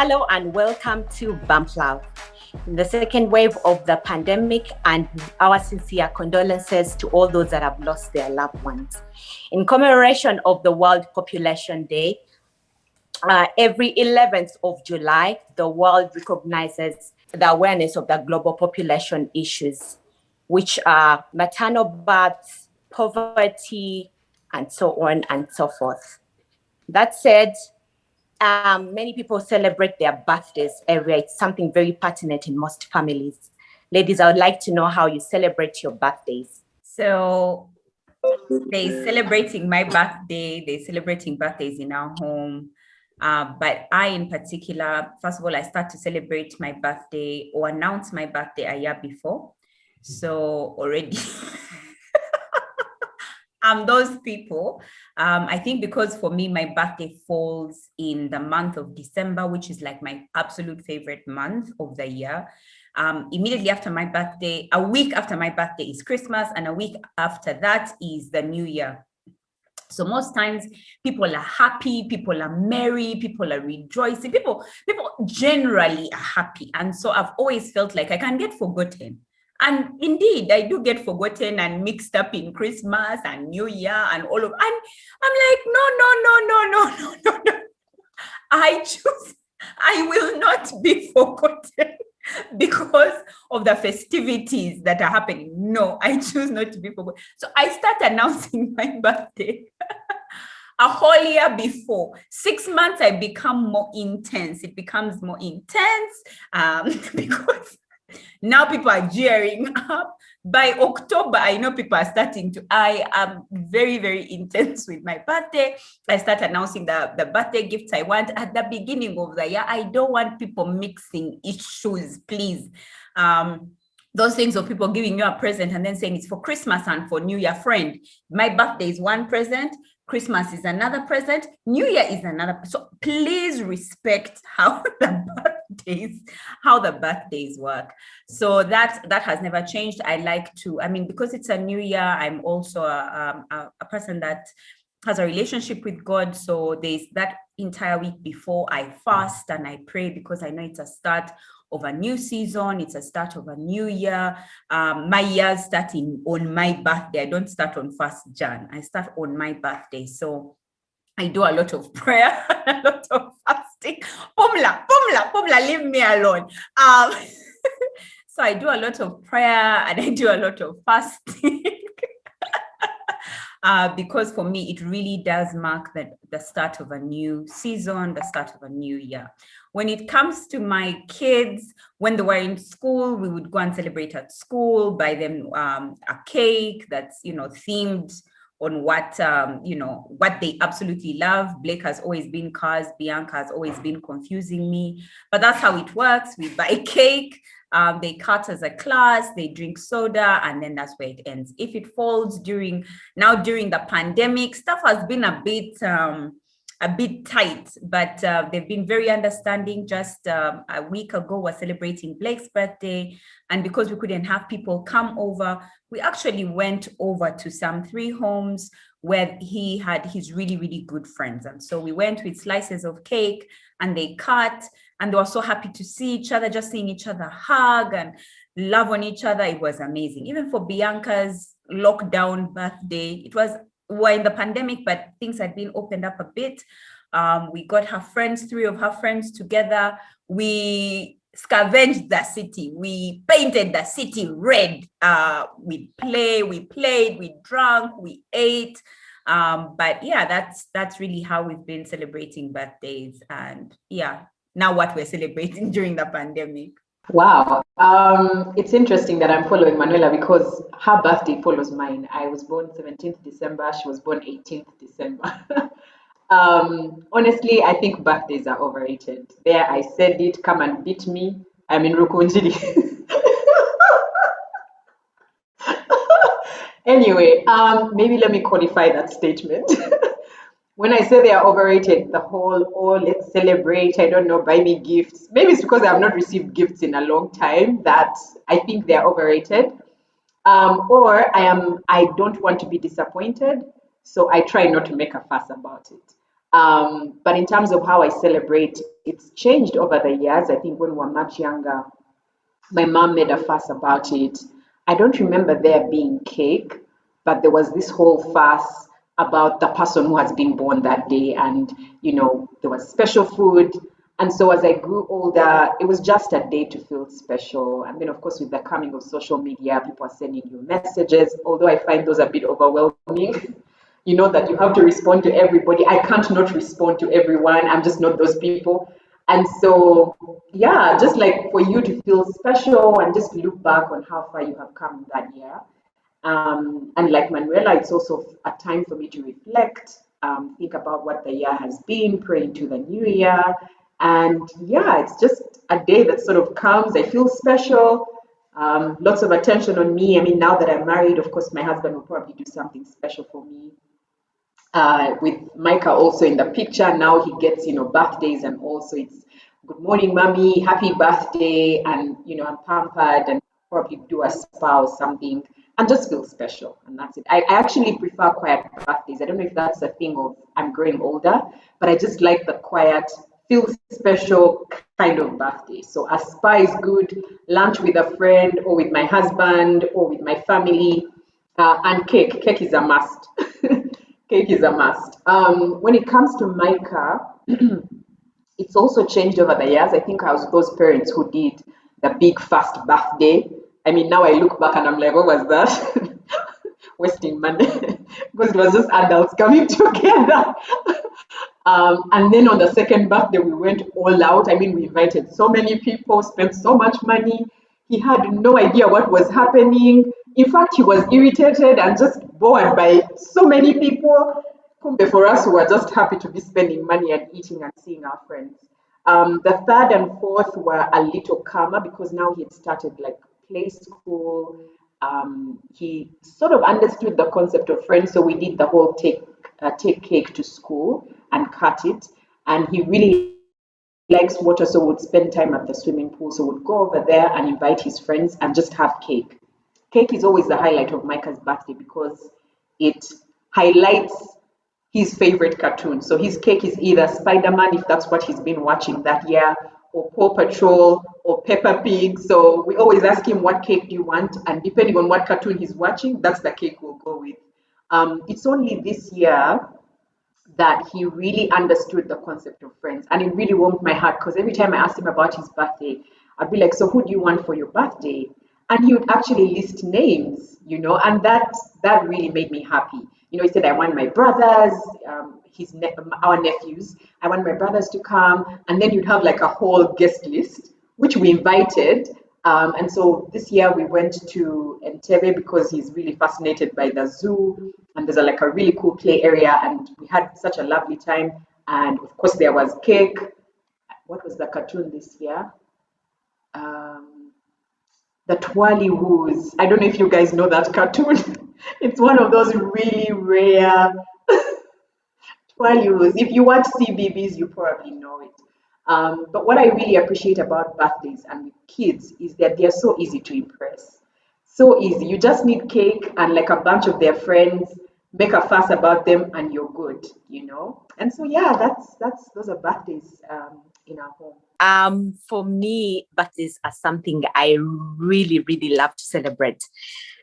Hello and welcome to Pumla, the second wave of the pandemic, and our sincere condolences to all those that have lost their loved ones. In commemoration of the World Population Day, every 11th of July, the world recognizes the awareness of the global population issues, which are maternal births, poverty, and so on and so forth. That said, many people celebrate their birthdays every year. It's something very pertinent in most families. Ladies, I would like to know how you celebrate your birthdays. So they're celebrating my birthday. They're celebrating birthdays in our home. But I, in particular, first of all, I start to celebrate my birthday or announce my birthday a year before. So already I'm those people. I think because for me, my birthday falls in the month of December, which is like my absolute favorite month of the year. Immediately after my birthday, a week after my birthday is Christmas, and a week after that is the New Year. So most times people are happy, people are merry, people are rejoicing, people generally are happy. And so I've always felt like I can get forgotten. And indeed, I do get forgotten and mixed up in Christmas and New Year and all of, and I'm like, no. I will not be forgotten because of the festivities that are happening. No, I choose not to be forgotten. So I start announcing my birthday a whole year before. 6 months, I become more intense. It becomes more intense because now people are gearing up. By October, I know people are starting to, I am very, very intense with my birthday. I start announcing the birthday gifts I want at the beginning of the year. I don't want people mixing issues, please. Those things of people giving you a present and then saying it's for Christmas and for New Year. Friend, my birthday is one present, Christmas is another present, New Year is another. So please respect how the birthdays work. So that has never changed. I like to, because it's a new year, I'm also a person that has a relationship with God. So there's that entire week before I fast and I pray because I know it's a start of a new season. It's a start of a new year. My year's starting on my birthday. I don't start on 1st Jan. I start on my birthday. So I do a lot of prayer, a lot of fasting. Pumla, leave me alone. So I do a lot of prayer and I do a lot of fasting. Because for me, it really does mark the start of a new season, the start of a new year. When it comes to my kids, when they were in school, we would go and celebrate at school, buy them a cake that's, themed on what they absolutely love. Blake has always been cars. Bianca has always been confusing me. But that's how it works. We buy cake. They cut as a class, they drink soda, and then that's where it ends. If it falls during the pandemic, stuff has been a bit tight, but they've been very understanding. Just a week ago, we're celebrating Blake's birthday, and because we couldn't have people come over, we actually went over to some 3 homes where he had his really, really good friends. And so we went with slices of cake and they cut, and they were so happy to see each other, just seeing each other hug and love on each other. It was amazing. Even for Bianca's lockdown birthday, we're in the pandemic, but things had been opened up a bit. We got her friends, 3 of her friends together. We scavenged the city. We painted the city red. We played, we drank, we ate. But yeah, that's really how we've been celebrating birthdays. And yeah, now what we're celebrating during the pandemic. Wow. It's interesting that I'm following Manuela because her birthday follows mine. I was born 17th December. She was born 18th December. Honestly, I think birthdays are overrated. There, I said it. Come and beat me. I'm in Rukunjili. Anyway, maybe let me qualify that statement. When I say they are overrated, the whole, let's celebrate, I don't know, buy me gifts. Maybe it's because I have not received gifts in a long time that I think they're overrated. Or I don't want to be disappointed, so I try not to make a fuss about it. But in terms of how I celebrate, it's changed over the years. I think when we were much younger, my mom made a fuss about it. I don't remember there being cake, but there was this whole fuss about the person who has been born that day, and there was special food. And so as I grew older, it was just a day to feel special. And then, of course, with the coming of social media, people are sending you messages, although I find those a bit overwhelming. That you have to respond to everybody. I can't not respond to everyone. I'm just not those people. And so, yeah, just like for you to feel special and just look back on how far you have come that year. And like Manuela, it's also a time for me to reflect, think about what the year has been, pray into the new year. And yeah, it's just a day that sort of comes. I feel special. Lots of attention on me. I mean, now that I'm married, of course, my husband will probably do something special for me. With Micah also in the picture, now he gets, birthdays, and also it's good morning, mommy, happy birthday, and I'm pampered, and probably do a spa or something, and just feel special, and that's it. I actually prefer quiet birthdays. I don't know if that's a thing of I'm growing older, but I just like the quiet, feel special kind of birthday. So a spa is good, lunch with a friend, or with my husband, or with my family, and cake. Cake is a must. Cake is a must. When it comes to Micah, it's also changed over the years. I think I was those parents who did the big fast birthday. I mean, now I look back and I'm like, what was that? Wasting money. Because it was just adults coming together. And then on the second birthday, we went all out. I mean, we invited so many people, spent so much money. He had no idea what was happening. In fact, he was irritated and just bored by so many people. For us, we were just happy to be spending money and eating and seeing our friends. The third and fourth were a little calmer because now he had started like play school. He sort of understood the concept of friends, so we did the whole take cake to school and cut it. And he really likes water, so would spend time at the swimming pool. So would go over there and invite his friends and just have cake. Cake is always the highlight of Micah's birthday because it highlights his favorite cartoon. So his cake is either Spider-Man, if that's what he's been watching that year, or Paw Patrol, or Peppa Pig. So we always ask him, what cake do you want? And depending on what cartoon he's watching, that's the cake we'll go with. It's only this year that he really understood the concept of friends. And it really warmed my heart because every time I asked him about his birthday, I'd be like, so who do you want for your birthday? And he would actually list names, and that really made me happy. He said, I want my brothers, our nephews, I want my brothers to come. And then you'd have like a whole guest list, which we invited. And so this year we went to Entebbe because he's really fascinated by the zoo. And there's like a really cool play area. And we had such a lovely time. And of course, there was cake. What was the cartoon this year? The Twirly Woos. I don't know if you guys know that cartoon. It's one of those really rare Twirly Woos. If you watch CBBS, you probably know it. But what I really appreciate about birthdays and with kids is that they're so easy to impress. So easy. You just need cake and like a bunch of their friends, make a fuss about them, and you're good, And so yeah, that's those are birthdays in our home. For me, birthdays are something I really, really love to celebrate.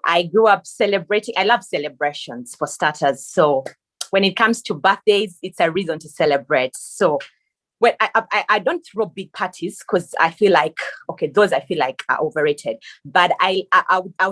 I grew up celebrating. I love celebrations for starters. So when it comes to birthdays, it's a reason to celebrate. So when I don't throw big parties because I feel like, okay, those I feel like are overrated. But I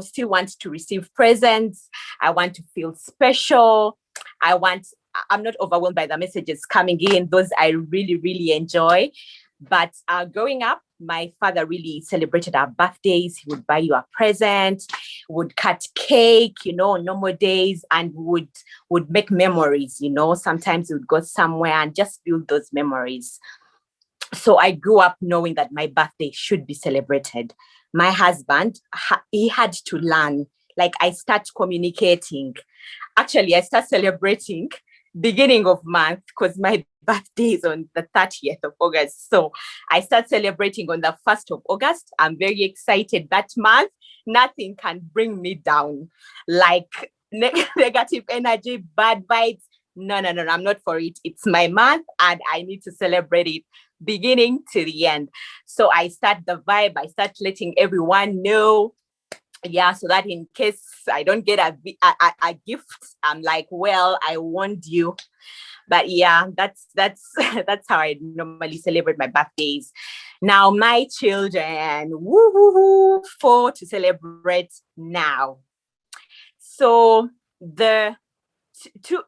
still want to receive presents. I want to feel special. I'm not overwhelmed by the messages coming in. Those I really, really enjoy. But growing up, my father really celebrated our birthdays. He would buy you a present, would cut cake, on normal days, and would make memories, Sometimes we would go somewhere and just build those memories. So I grew up knowing that my birthday should be celebrated. My husband, he had to learn. Like I start communicating. Actually, I start celebrating beginning of month because my birthday is on the 30th of August. So I start celebrating on the 1st of August. I'm very excited that month. Nothing can bring me down. Like negative energy, bad vibes, No, I'm not for it. It's my month and I need to celebrate it beginning to the end. So I start the vibe, I start letting everyone know. Yeah, so that in case I don't get a gift, I'm like, well, I warned you. But yeah, that's that's how I normally celebrate my birthdays. Now my children, woo woo woo, for to celebrate now. So the two,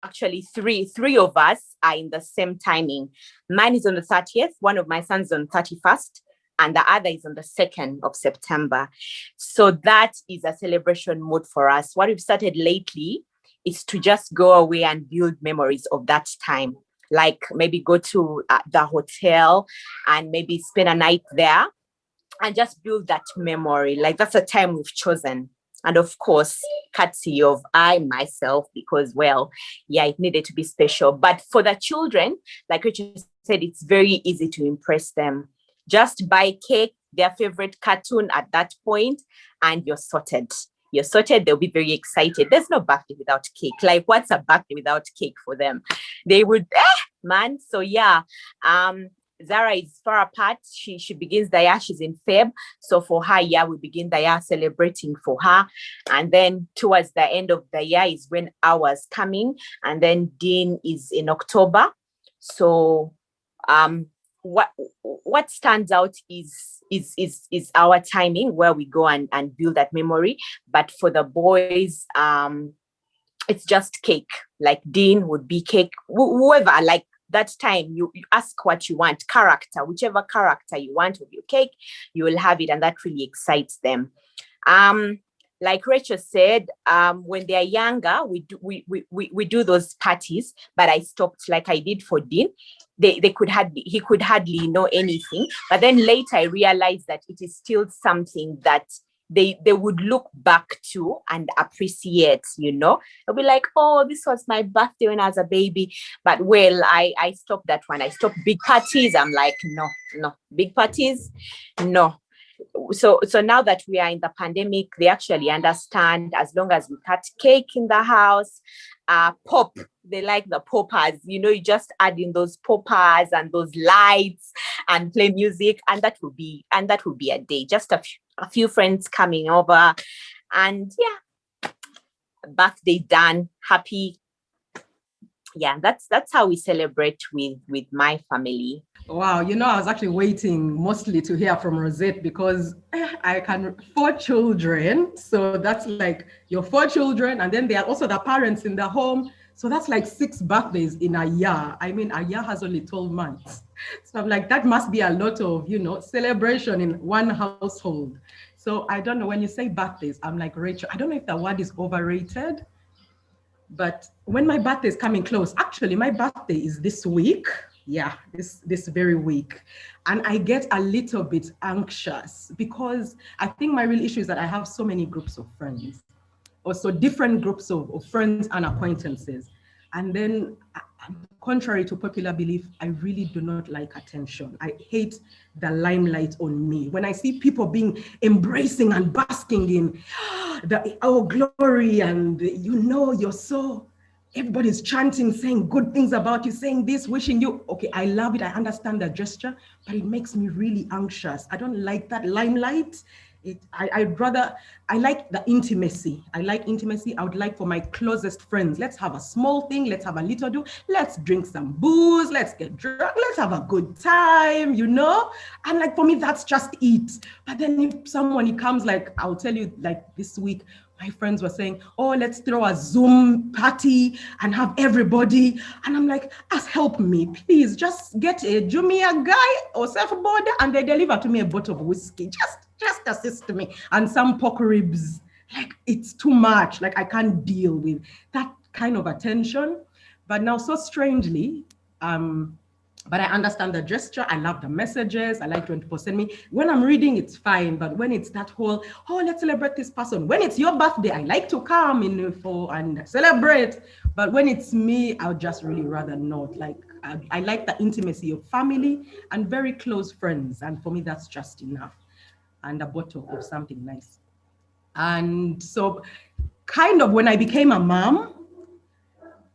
actually three of us are in the same timing. Mine is on the 30th, one of my sons on 31st, and the other is on the 2nd of September. So that is a celebration mode for us. What we've started lately is to just go away and build memories of that time. Like maybe go to the hotel and maybe spend a night there and just build that memory. Like that's a time we've chosen. And of course, courtesy of I myself, because, well, yeah, it needed to be special. But for the children, like Rachel said, it's very easy to impress them. Just buy cake, their favorite cartoon at that point, and you're sorted. You're sorted, they'll be very excited. There's no birthday without cake. Like, what's a birthday without cake for them? They would, man. So yeah, Zara is far apart. She begins the year, she's in Feb. So for her, yeah, we begin the year celebrating for her. And then towards the end of the year is when ours coming. And then Dean is in October. So what stands out is our timing where we go and build that memory. But for the boys, it's just cake. Like Dean would be cake, whoever, like that time you ask what you want, character, whichever character you want of your cake, you will have it, and that really excites them. Like Rachel said, when they're younger, we do those parties, but I stopped, like I did for Dean. He could hardly know anything. But then later I realized that it is still something that they would look back to and appreciate, you know. They'll be like, oh, this was my birthday when I was a baby. But well, I stopped that one. I stopped big parties. I'm like, no, big parties, no. So now that we are in the pandemic, they actually understand, as long as we cut cake in the house, pop, they like the poppers, you know, you just add in those poppers and those lights and play music, and that will be a day, just a few friends coming over, and yeah, birthday done, happy. Yeah, that's how we celebrate with my family. Wow, I was actually waiting mostly to hear from Rosette, because I can 4 children. So that's like your 4 children, and then there are also the parents in the home. So that's like 6 birthdays in a year. I mean, a year has only 12 months. So I'm like, that must be a lot of, celebration in one household. So I don't know, when you say birthdays, I'm like, Rachel, I don't know if the word is overrated, but when my birthday is coming close, actually my birthday is this week. Yeah, this very week. And I get a little bit anxious, because I think my real issue is that I have so many groups of friends, also different groups of friends and acquaintances. And then, contrary to popular belief, I really do not like attention. I hate the limelight on me. When I see people being embracing and basking in glory, and you're so, everybody's chanting, saying good things about you, saying this, wishing you, okay, I love it. I understand the gesture, but it makes me really anxious. I don't like that limelight. I like the intimacy. I like intimacy. I would like for my closest friends, let's have a small thing, let's have a little do, let's drink some booze, let's get drunk, let's have a good time, And like, for me, that's just it. But then if someone comes, like, I'll tell you, like this week, my friends were saying, oh, let's throw a Zoom party and have everybody. And I'm like, help me, please, just get a Jumia guy or surfboard, and they deliver to me a bottle of whiskey. Just assist me, and some pork ribs. Like, it's too much. Like, I can't deal with that kind of attention. But now, so strangely, but I understand the gesture. I love the messages. I like when people send me. When I'm reading, it's fine. But when it's that whole, oh, let's celebrate this person. When it's your birthday, I like to come in for and celebrate. But when it's me, I would just really rather not. Like, I like the intimacy of family and very close friends. And for me, that's just enough. And a bottle of something nice. And so kind of when I became a mom,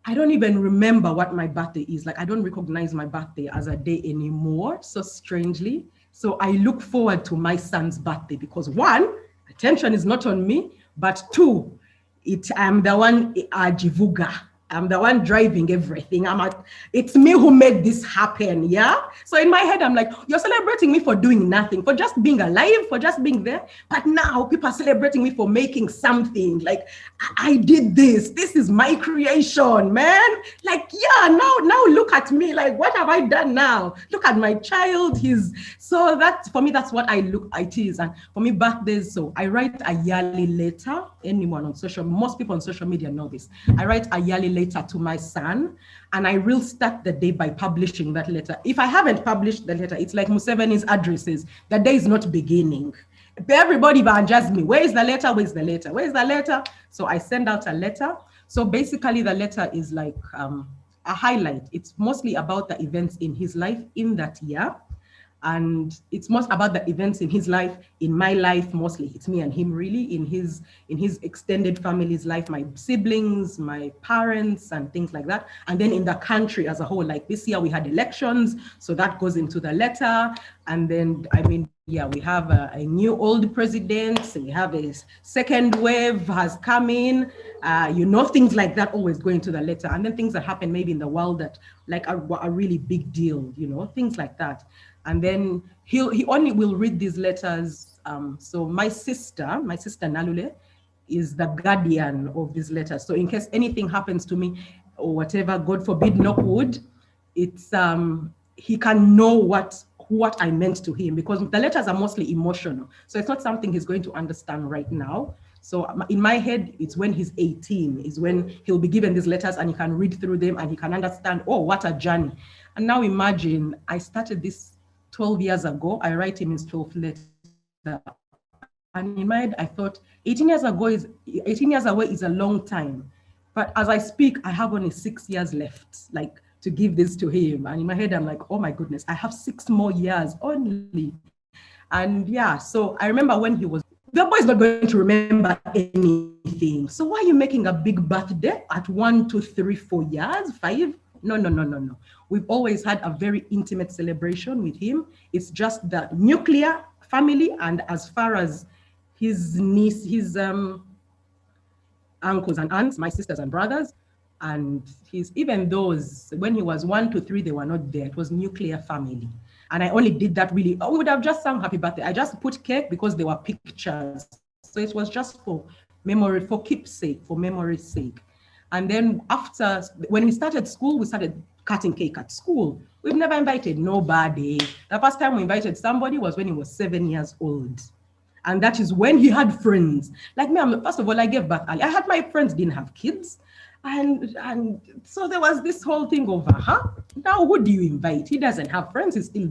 I don't even remember what my birthday is. Like, I don't recognize my birthday as a day anymore, so strangely. So I look forward to my son's birthday because one, attention is not on me, but two, I'm the one Jivuga. I'm the one driving everything. It's me who made this happen. Yeah. So in my head, I'm like, you're celebrating me for doing nothing, for just being alive, for just being there. But now people are celebrating me for making something. Like, I did this. This is my creation, man. Like, yeah, now look at me. Like, what have I done now? Look at my child. So that's, for me, that's what it is. And for me, birthdays, so I write a yearly letter. Anyone on most people on social media know this. I write a yearly letter to my son, and I will start the day by publishing that letter. If I haven't published the letter, it's like Museveni's addresses. The day is not beginning. Everybody banjas me. Where is the letter? Where's the letter? Where's the letter? So I send out a letter. So basically the letter is like a highlight. It's mostly about the events in his life in that year. And it's most about the events in his life, in my life, mostly. It's me and him really, in his extended family's life, my siblings, my parents, and things like that. And then in the country as a whole, like this year we had elections, so that goes into the letter. And then, I mean, yeah, we have a new old president, so we have a second wave has come in, things like that always go into the letter. And then things that happen maybe in the world that like are a really big deal, things like that. And then he only will read these letters. So my sister Nalule, is the guardian of these letters. So in case anything happens to me or whatever, God forbid, knock wood, it's he can know what I meant to him, because the letters are mostly emotional. So it's not something he's going to understand right now. So in my head, it's when he's 18 is when he'll be given these letters and he can read through them and he can understand, oh, what a journey. And now imagine, I started this 12 years ago. I write him his 12th letter. And in my head, I thought 18 years away is a long time. But as I speak, I have only 6 years left, like to give this to him. And in my head, I'm like, oh my goodness, I have 6 more years only. And yeah, so I remember when the boy is not going to remember anything. So why are you making a big birthday at 1, 2, 3, 4 years, 5? No. We've always had a very intimate celebration with him. It's just the nuclear family, and as far as his niece, his uncles and aunts, my sisters and brothers, and even those, when he was 1 to 3, they were not there. It was nuclear family. And I only did that really, I would have just sung happy birthday. I just put cake because there were pictures. So it was just for memory, for keepsake, for memory's sake. And then after, when we started school, we started cutting cake at school. We've never invited nobody. The first time we invited somebody was when he was 7 years old. And that is when he had friends. Like me, first of all, I gave birth early. I had my friends, didn't have kids. And so there was this whole thing of, now who do you invite? He doesn't have friends, he's still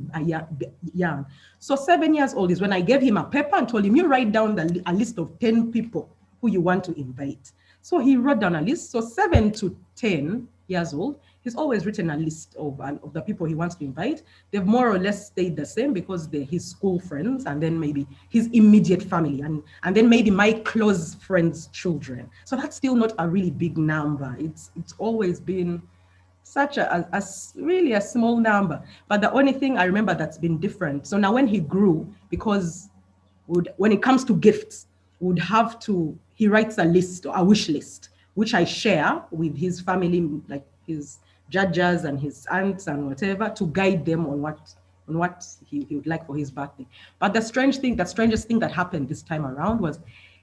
young. So 7 years old is when I gave him a paper and told him, you write down a list of 10 people who you want to invite. So he wrote down a list. So 7 to 10 years old, he's always written a list of the people he wants to invite. They've more or less stayed the same because they're his school friends, and then maybe his immediate family, and then maybe my close friends' children. So that's still not a really big number. It's always been such a really a small number. But the only thing I remember that's been different. So now when he grew, because when it comes to gifts, he writes a list, a wish list, which I share with his family, like his judges and his aunts and whatever, to guide them on what he would like for his birthday. But the strangest thing that happened this time around was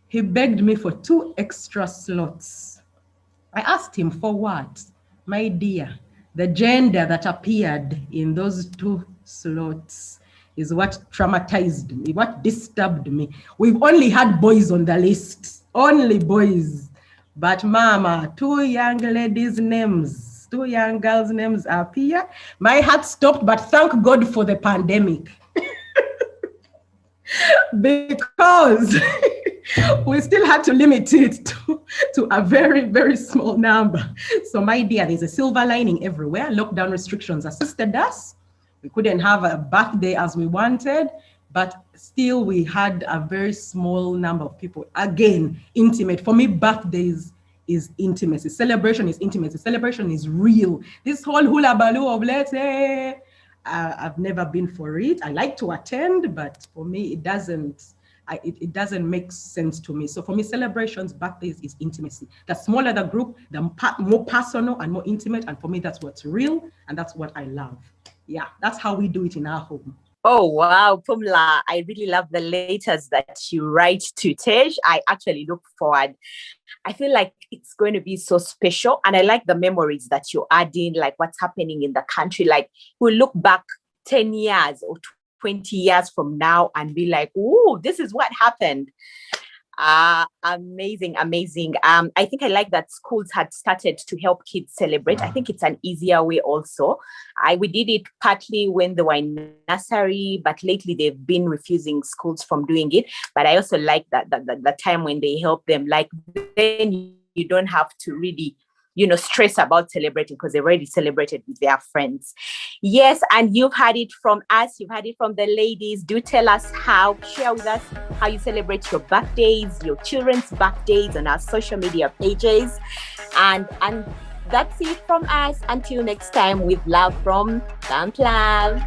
he begged me for 2 extra slots. I asked him for what? My dear, the gender that appeared in those 2 slots is what traumatized me, what disturbed me. We've only had boys on the list, only boys. But mama, 2 young ladies' names, 2 young girls' names appear. My heart stopped, but thank God for the pandemic. Because we still had to limit it to a very, very small number. So my dear, there's a silver lining everywhere. Lockdown restrictions assisted us. We couldn't have a birthday as we wanted, but still we had a very small number of people. Again, intimate. For me, birthdays is intimacy. Celebration is intimacy. Celebration is real. This whole hula baloo of let's say, I've never been for it. I like to attend, but for me, it doesn't make sense to me. So for me, celebrations, birthdays is intimacy. The smaller the group, the more personal and more intimate. And for me, that's what's real. And that's what I love. Yeah, that's how we do it in our home. Oh, wow, Pumla, I really love the letters that you write to Tej. I actually look forward. I feel like it's going to be so special. And I like the memories that you add in, like what's happening in the country. Like we'll look back 10 years or 20 years from now and be like, oh, this is what happened. Amazing. I think I like that schools had started to help kids celebrate. I think it's an easier way also. We did it partly when they were in nursery, but lately they've been refusing schools from doing it. But I also like that the time when they help them, like then you don't have to really stress about celebrating because they've already celebrated with their friends. Yes, and you've had it from us, you've had it from the ladies. Do tell us share with us how you celebrate your birthdays, your children's birthdays on our social media pages. And that's it from us. Until next time, with love from Pumla.